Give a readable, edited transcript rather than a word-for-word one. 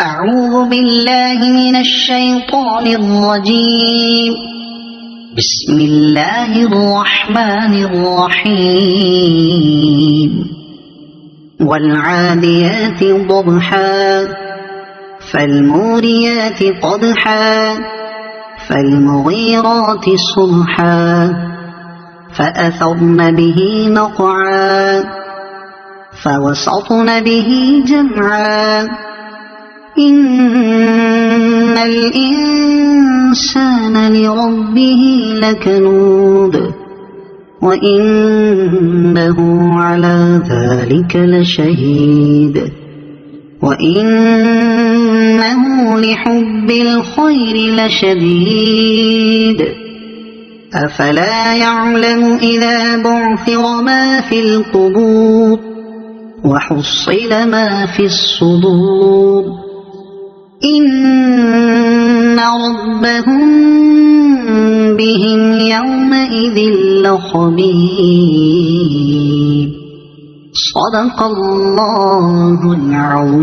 أعوذ بالله من الشيطان الرجيم. بسم الله الرحمن الرحيم. والعاديات ضبحا فالموريات قدحا فالمغيرات صبحا فأثرن به نقعا فوسطن به جمعا إن الإنسان لربه لكنود وإنه على ذلك لشهيد وإنه لحب الخير لشديد أفلا يعلم إذا بعثر ما في القبور وحصل ما في الصدور إن ربهم بهم يومئذ لخبير. صدق الله العظيم.